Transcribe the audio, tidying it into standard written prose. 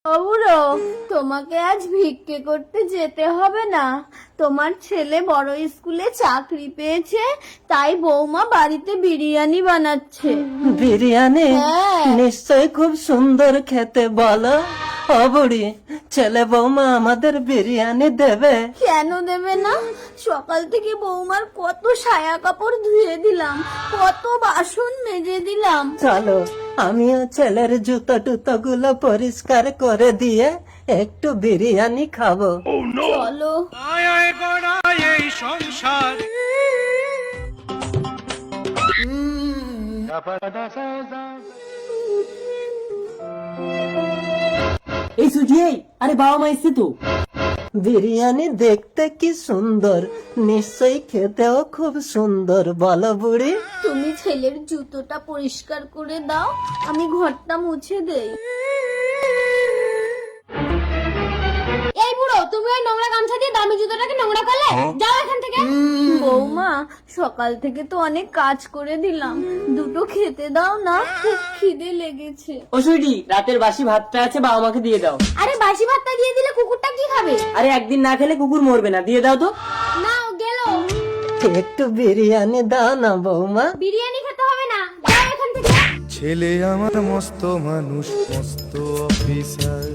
বুড়ো, তোমাকে আজ ভিক্ষে করতে যেতে হবে না। তোমার ছেলে বড় স্কুলে চাকরি পেয়েছে, তাই বৌমা বাড়িতে বিরিয়ানি বানাচ্ছে। বিরিয়ানি? হ্যাঁ। নিশ্চয় খুব সুন্দর খেতে, বলো। ও বুড়ি, ছেলে বৌমা আমাদের বিরিয়ানি দেবে? কেন দেবে না? সকাল থেকে বৌমার কত সায়া কাপড় ধুয়ে দিলাম, কত বাসন মেজে দিলাম। চলো, আমিও ছেলের জুতো টুতো গুলো পরিষ্কার করে দিয়ে একটু বিরিয়ানি খাবো। চলো। এই সুজি, আরে বাবা মা এসছে তো। বিরিয়ানি দেখতে কি সুন্দর, নিশ্চয়ই খেতেও খুব সুন্দর, বলো বুড়ি। তুমি ছেলের জুতোটা পরিষ্কার করে দাও, আমি ঘরটা মুছে দেই। এই বুড়ো, তুমি ওই নোংরা গামছা দিয়ে দামি জুতোটাকে নোংরা করলে? যাও এখান থেকে। বৌমা, সকাল থেকে তো অনেক কাজ করে দিলাম, দুটো খেতে দাও না, খুব খিদে লেগেছে। ও সুইটি, রাতের বাসি ভাতটা আছে, বাবা মাকে দিয়ে দাও। আরে বাসি ভাতটা দিয়ে দিলে কুকুরটা কি খাবে? আরে একদিন না খেলে কুকুর মরবে না, দিয়ে দাও তো। নাও গেল। একটু বিরিয়ানি দাও না বৌমা। বিরিয়ানি খেতে হবে না, যাও এখান থেকে। ছেলে আমার মস্ত মানুষ, মস্ত অফিসার।